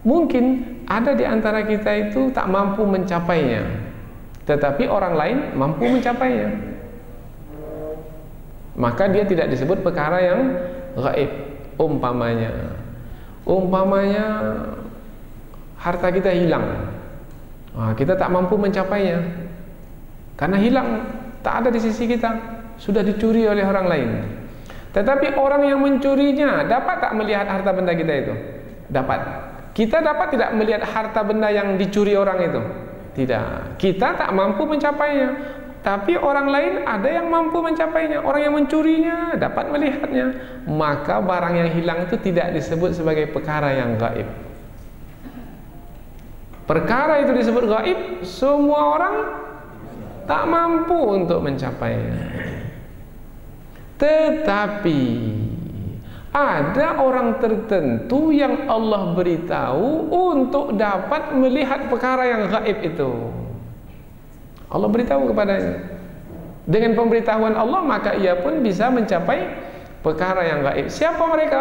Mungkin ada di antara kita itu tak mampu mencapainya, tetapi orang lain mampu mencapainya, maka dia tidak disebut perkara yang gaib. Umpamanya harta kita hilang, kita tak mampu mencapainya karena hilang, tak ada di sisi kita, sudah dicuri oleh orang lain. Tetapi orang yang mencurinya dapat tak melihat harta benda kita itu? Dapat. Kita dapat tidak melihat harta benda yang dicuri orang itu? Tidak. Kita tak mampu mencapainya. Tapi orang lain ada yang mampu mencapainya. Orang yang mencurinya dapat melihatnya. Maka barang yang hilang itu tidak disebut sebagai perkara yang gaib. Perkara itu disebut gaib, semua orang tak mampu untuk mencapainya. Tetapi ada orang tertentu yang Allah beritahu untuk dapat melihat perkara yang gaib itu. Allah beritahu kepadanya. Dengan pemberitahuan Allah, maka ia pun bisa mencapai perkara yang gaib. Siapa mereka?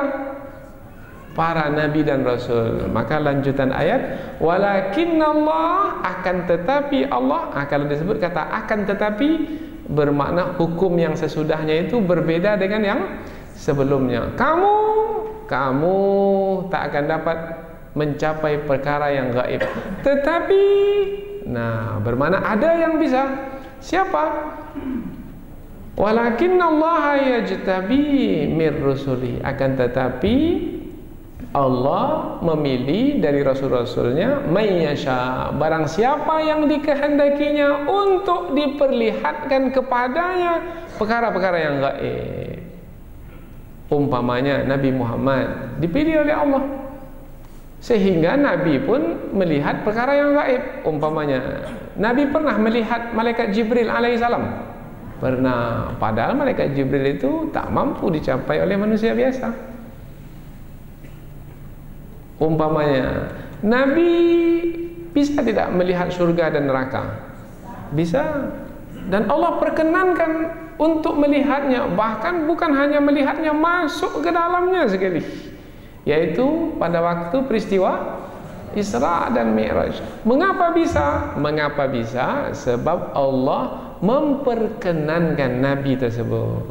Para nabi dan rasul. Maka lanjutan ayat, walakinnallah, akan tetapi Allah, kalau disebut kata akan tetapi, bermakna hukum yang sesudahnya itu berbeda dengan yang sebelumnya. Kamu tak akan dapat mencapai perkara yang gaib. Tetapi, nah, bermakna ada yang bisa. Siapa? Walakinnallaha yajtabi mir rusuli, akan tetapi Allah memilih dari rasul-rasulnya mayyasha, barang siapa yang dikehendakinya untuk diperlihatkan kepadanya perkara-perkara yang gaib. Umpamanya Nabi Muhammad dipilih oleh Allah, sehingga Nabi pun melihat perkara yang gaib. Umpamanya Nabi pernah melihat malaikat Jibril alaihissalam, pernah, padahal malaikat Jibril itu tak mampu dicapai oleh manusia biasa. Umpamanya Nabi bisa tidak melihat surga dan neraka? Bisa. Dan Allah perkenankan untuk melihatnya, bahkan bukan hanya melihatnya, masuk ke dalamnya sekali, yaitu pada waktu peristiwa Isra dan Mi'raj. Mengapa bisa? Mengapa bisa? Sebab Allah memperkenankan Nabi tersebut.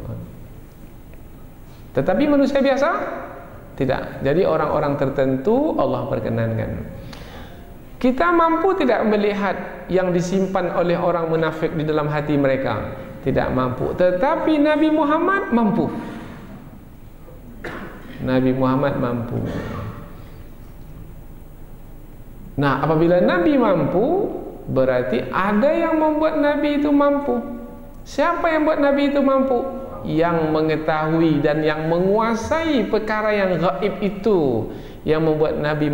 Tetapi manusia biasa tidak. Jadi orang-orang tertentu Allah perkenankan. Kita mampu tidak melihat yang disimpan oleh orang munafik di dalam hati mereka? Tidak mampu. Tetapi Nabi Muhammad mampu. Nabi Muhammad mampu. Nah, apabila Nabi mampu, berarti ada yang membuat Nabi itu mampu. Siapa yang buat Nabi itu mampu? Yang mengetahui dan yang menguasai perkara yang gaib itu, yang membuat Nabi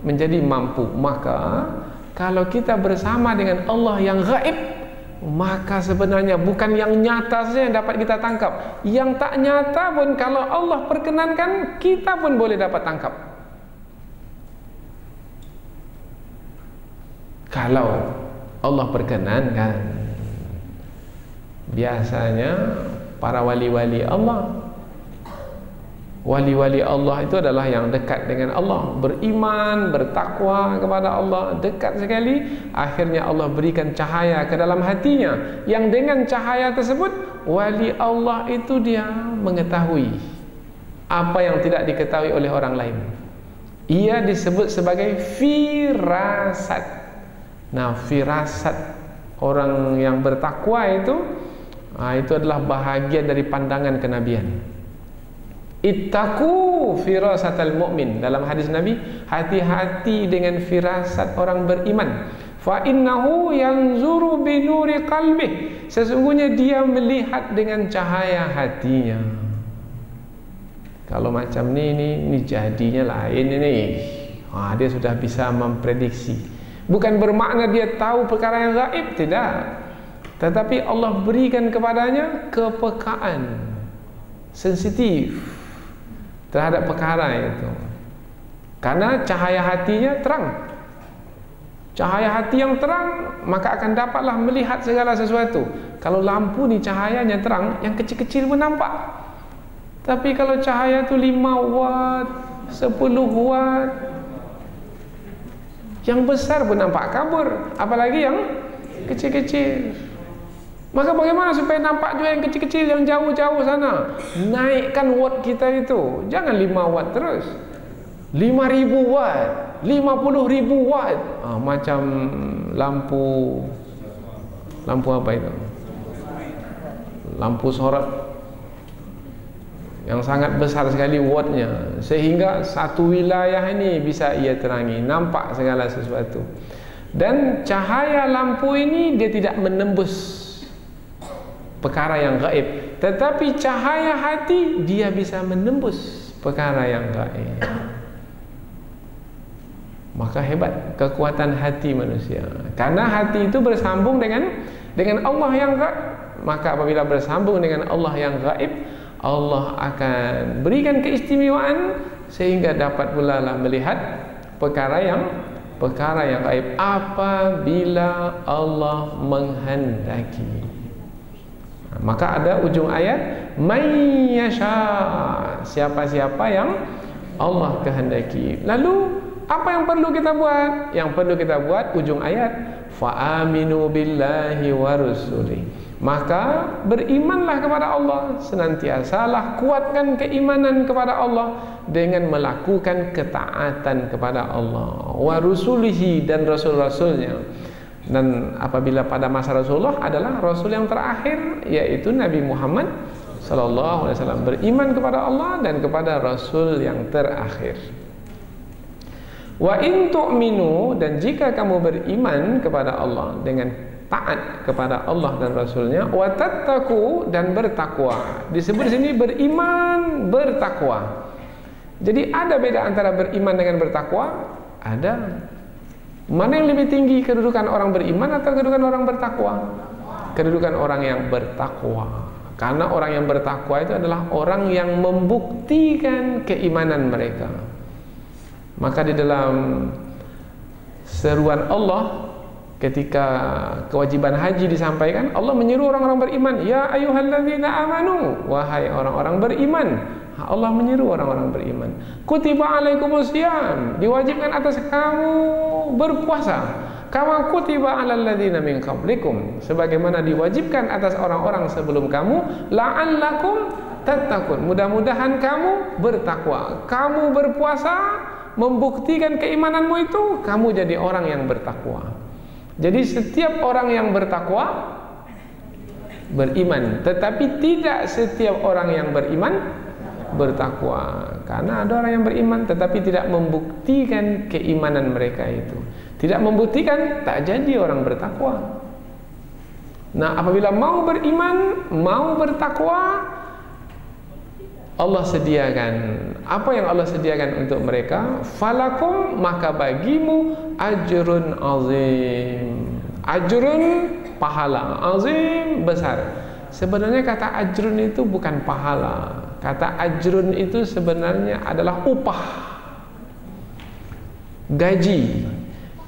menjadi mampu. Maka kalau kita bersama dengan Allah yang gaib, maka sebenarnya bukan yang nyata saja yang dapat kita tangkap, yang tak nyata pun kalau Allah perkenankan, kita pun boleh dapat tangkap. Kalau Allah perkenankan. Biasanya para wali-wali Allah, wali-wali Allah itu adalah yang dekat dengan Allah, beriman, bertakwa kepada Allah, dekat sekali. Akhirnya Allah berikan cahaya ke dalam hatinya, yang dengan cahaya tersebut wali Allah itu dia mengetahui apa yang tidak diketahui oleh orang lain. Ia disebut sebagai firasat. Nah, firasat orang yang bertakwa itu adalah bahagian dari pandangan kenabian. Ittaqu firasatal mu'min. Dalam hadis Nabi, hati-hati dengan firasat orang beriman. Fa innahu yanzuru binuri qalbih. Sesungguhnya dia melihat dengan cahaya hatinya. Kalau macam ini jadinya lain ini. Dia sudah bisa memprediksi. Bukan bermakna dia tahu perkara yang gaib, tidak. Tetapi Allah berikan kepadanya kepekaan, sensitif terhadap perkara itu. Karena cahaya hatinya terang. Cahaya hati yang terang, maka akan dapatlah melihat segala sesuatu. Kalau lampu ni cahayanya terang, yang kecil-kecil pun nampak. Tapi kalau cahaya tu 5 watt, 10 watt, yang besar pun nampak kabur, apalagi yang kecil-kecil. Maka bagaimana supaya nampak juga yang kecil-kecil, yang jauh-jauh sana? Naikkan watt kita itu. Jangan 5 watt terus. 5.000 watt, 50.000 watt. Macam lampu apa itu? Lampu sorot. yang sangat besar sekali wattnya, sehingga satu wilayah ini bisa ia terangi, nampak segala sesuatu. Dan cahaya lampu ini dia tidak menembus perkara yang gaib, tetapi cahaya hati dia bisa menembus perkara yang gaib. Maka hebat kekuatan hati manusia, karena hati itu bersambung dengan Allah yang gaib. Maka apabila bersambung dengan Allah yang gaib, Allah akan berikan keistimewaan sehingga dapat pula lah melihat perkara yang gaib apabila Allah menghendaki. Maka ada ujung ayat, may yasha, siapa-siapa yang Allah kehendaki. Lalu apa yang perlu kita buat? Yang perlu kita buat ujung ayat, fa aminu billahi wa rusuli. Maka berimanlah kepada Allah, senantiasalah kuatkan keimanan kepada Allah dengan melakukan ketaatan kepada Allah, wa rusulihi, dan rasul-rasulnya. Dan apabila pada masa Rasulullah adalah rasul yang terakhir, yaitu Nabi Muhammad sallallahu alaihi wasallam, beriman kepada Allah dan kepada rasul yang terakhir. Wa in tu'minu, dan jika kamu beriman kepada Allah dengan taat kepada Allah dan Rasulnya, wa tattaqu, dan bertakwa. Disebut di sini beriman, bertakwa. Jadi ada beda antara beriman dengan bertakwa? Ada. Mana yang lebih tinggi, kedudukan orang beriman atau kedudukan orang bertakwa? Kedudukan orang yang bertakwa. Karena orang yang bertakwa itu adalah orang yang membuktikan keimanan mereka. Maka di dalam seruan Allah ketika kewajiban haji disampaikan, Allah menyeru orang-orang beriman, ya ayyuhalladzina amanu, wahai orang-orang beriman. Allah menyeru orang-orang beriman, kutiba alaikumusiyam, diwajibkan atas kamu berpuasa, kama kutiba alal ladzina min qablikum, sebagaimana diwajibkan atas orang-orang sebelum kamu, la'allakum tattaqun, mudah-mudahan kamu bertakwa. Kamu berpuasa membuktikan keimananmu itu, kamu jadi orang yang bertakwa. Jadi setiap orang yang bertakwa beriman, tetapi tidak setiap orang yang beriman bertakwa. Karena ada orang yang beriman tetapi tidak membuktikan keimanan mereka itu, tidak membuktikan, tak jadi orang bertakwa. Nah, apabila mau beriman, mau bertakwa, Allah sediakan. Apa yang Allah sediakan untuk mereka? Falakum, maka bagimu ajrun azim. Ajrun, pahala, azim, besar. Sebenarnya kata ajrun itu bukan pahala. Kata ajrun itu sebenarnya adalah upah, gaji.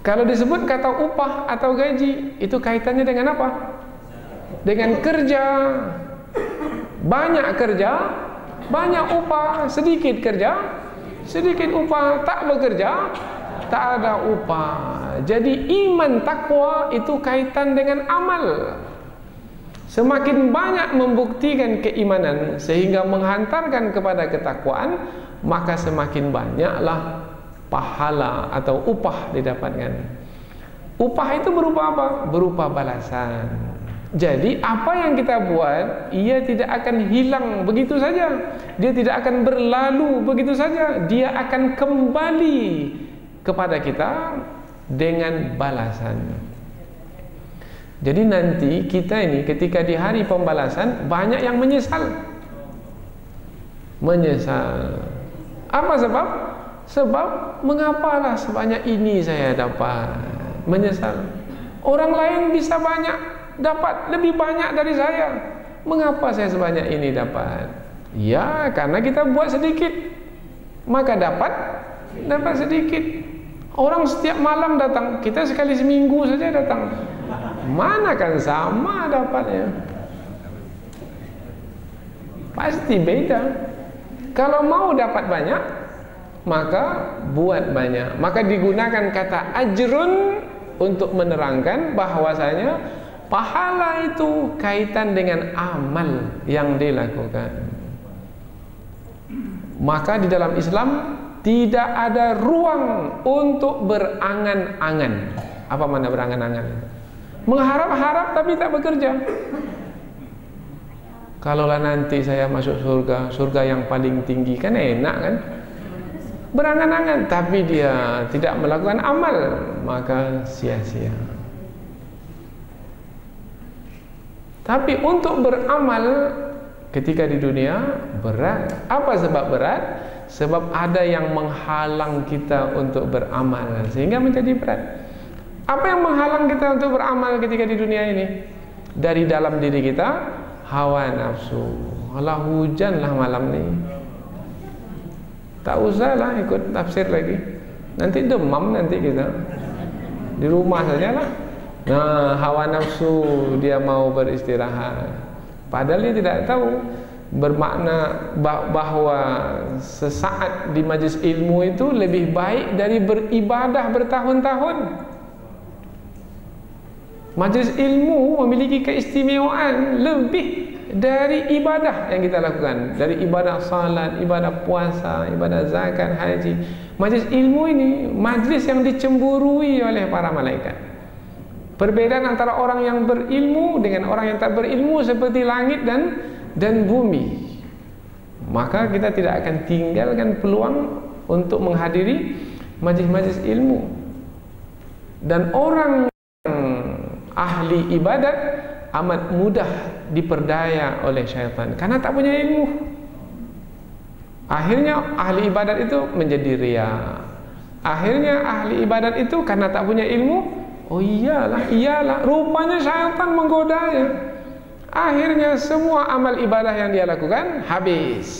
Kalau disebut kata upah atau gaji, itu kaitannya dengan apa? Dengan kerja. Banyak kerja, banyak upah. Sedikit kerja, sedikit upah. Tak bekerja, tak ada upah. Jadi iman takwa itu kaitan dengan amal. Semakin banyak membuktikan keimanan sehingga menghantarkan kepada ketakwaan, maka semakin banyaklah pahala atau upah didapatkan. Upah itu berupa apa? Berupa balasan. Jadi apa yang kita buat, ia tidak akan hilang begitu saja. Dia tidak akan berlalu begitu saja. Dia akan kembali kepada kita dengan balasan. Jadi nanti kita ini ketika di hari pembalasan banyak yang menyesal. Menyesal. Apa sebab? Sebab mengapalah sebanyak ini saya dapat. Menyesal. Orang lain bisa banyak dapat, lebih banyak dari saya. Mengapa saya sebanyak ini dapat? Ya, karena kita buat sedikit, maka dapat sedikit. Orang setiap malam datang, kita sekali seminggu saja datang. Mana kan sama dapatnya? Pasti beda. Kalau mau dapat banyak, maka buat banyak. Maka digunakan kata ajrun untuk menerangkan bahwasanya pahala itu kaitan dengan amal yang dilakukan. Maka di dalam Islam tidak ada ruang untuk berangan-angan. Apa makna berangan-angan? Mengharap-harap tapi tak bekerja. Kalaulah nanti saya masuk surga, surga yang paling tinggi, kan enak kan? Berangan-angan, tapi dia tidak melakukan amal, maka sia-sia. Tapi untuk beramal ketika di dunia berat. Apa sebab berat? Sebab ada yang menghalang kita untuk beramal, sehingga menjadi berat. Apa yang menghalang kita untuk beramal ketika di dunia ini? Dari dalam diri kita, hawa nafsu. Alah, hujanlah malam ni, tak usahlah ikut tafsir lagi, nanti demam nanti kita di rumah sajalah. Nah, hawa nafsu, dia mau beristirahat, padahal dia tidak tahu bermakna bahawa sesaat di majlis ilmu itu lebih baik dari beribadah bertahun-tahun. Majlis ilmu memiliki keistimewaan lebih dari ibadah yang kita lakukan, dari ibadah salat, ibadah puasa, ibadah zakat, haji. Majlis ilmu ini majlis yang dicemburui oleh para malaikat. Perbedaan antara orang yang berilmu dengan orang yang tak berilmu seperti langit dan bumi. Maka kita tidak akan tinggalkan peluang untuk menghadiri majlis-majlis ilmu. Dan orang yang ahli ibadat amat mudah diperdaya oleh syaitan karena tak punya ilmu. Akhirnya ahli ibadat itu menjadi riya. Akhirnya ahli ibadat itu karena tak punya ilmu, oh iyalah, rupanya syaitan menggodanya. Akhirnya semua amal ibadah yang dia lakukan habis,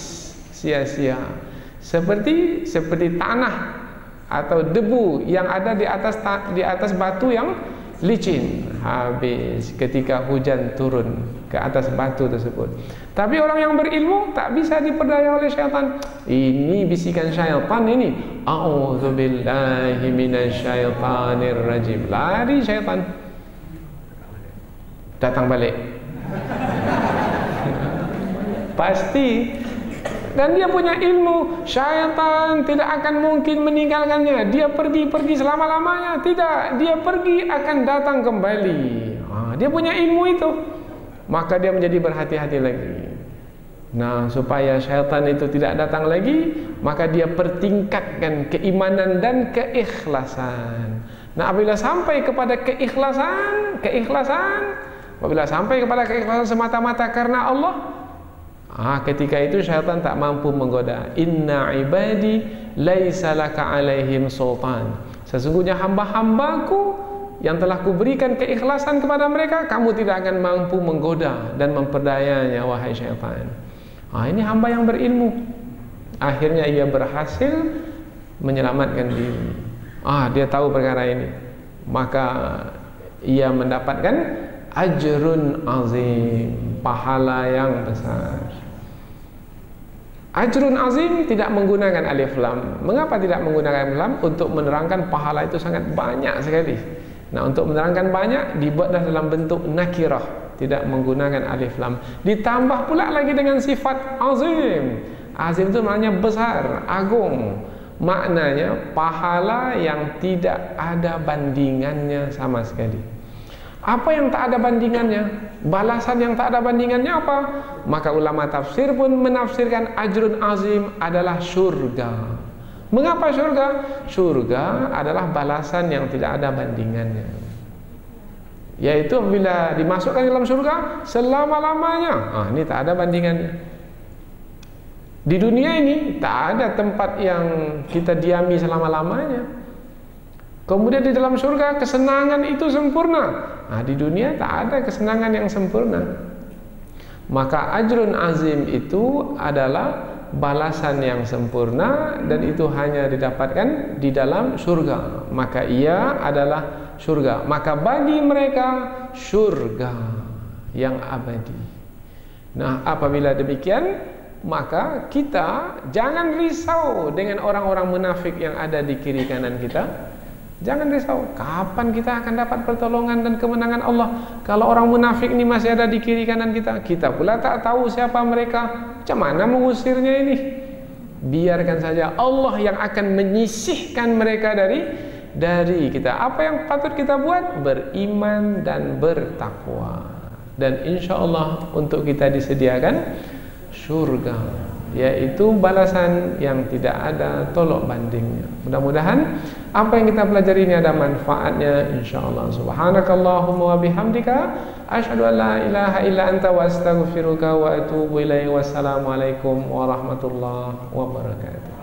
sia-sia. Seperti tanah atau debu yang ada di atas batu yang licin, habis ketika hujan turun ke atas batu tersebut. Tapi orang yang berilmu tak bisa diperdaya oleh syaitan. Ini bisikan syaitan ini. A'udzubillahi minasyaitonir rajim. Lari syaitan, datang balik. Pasti. Dan dia punya ilmu, syaitan tidak akan mungkin meninggalkannya. Dia pergi selama-lamanya. Tidak, dia pergi akan datang kembali. Dia punya ilmu itu, maka dia menjadi berhati-hati lagi. Nah, supaya syaitan itu tidak datang lagi, maka dia pertingkatkan keimanan dan keikhlasan. Nah, apabila sampai kepada keikhlasan, apabila sampai kepada keikhlasan semata-mata karena Allah, ketika itu syaitan tak mampu menggoda. Inna ibadi laisa laka alaihim sultan. Sesungguhnya hamba-hambaku yang telah kuberikan keikhlasan kepada mereka, kamu tidak akan mampu menggoda dan memperdayanya, wahai syaitan. Ini hamba yang berilmu. Akhirnya ia berhasil menyelamatkan diri. Dia tahu perkara ini, maka ia mendapatkan ajrun azim, pahala yang besar. Ajrun azim tidak menggunakan alif lam. Mengapa tidak menggunakan alif lam? Untuk menerangkan pahala itu sangat banyak sekali. Nah, untuk menerangkan banyak dibuatlah dalam bentuk nakirah, tidak menggunakan alif lam. Ditambah pula lagi dengan sifat azim. Azim itu maknanya besar, agung. Maknanya pahala yang tidak ada bandingannya sama sekali. Apa yang tak ada bandingannya? Balasan yang tak ada bandingannya apa? Maka ulama tafsir pun menafsirkan ajrun azim adalah syurga. Mengapa syurga? Syurga adalah balasan yang tidak ada bandingannya, yaitu bila dimasukkan dalam syurga selama-lamanya. Ini tak ada bandingannya. Di dunia ini tak ada tempat yang kita diami selama-lamanya. Kemudian di dalam surga kesenangan itu sempurna. Di dunia tak ada kesenangan yang sempurna. Maka ajrun azim itu adalah balasan yang sempurna, dan itu hanya didapatkan di dalam surga. Maka ia adalah surga. Maka bagi mereka surga yang abadi. Nah, apabila demikian, maka kita jangan risau dengan orang-orang munafik yang ada di kiri kanan kita. Jangan risau, kapan kita akan dapat pertolongan dan kemenangan Allah kalau orang munafik ini masih ada di kiri kanan kita? Kita pula tak tahu siapa mereka, macam mana mengusirnya ini? Biarkan saja Allah yang akan menyisihkan mereka dari kita. Apa yang patut kita buat? Beriman dan bertakwa. dan insya Allah untuk kita disediakan surga, yaitu balasan yang tidak ada tolok bandingnya. Mudah-mudahan apa yang kita pelajari ini ada manfaatnya insyaallah. Subhanakallahumma wa bihamdika asyhadu an la ilaha illa anta wa astaghfiruka wa atubu ilaik. Wassalamualaikum warahmatullahi wabarakatuh.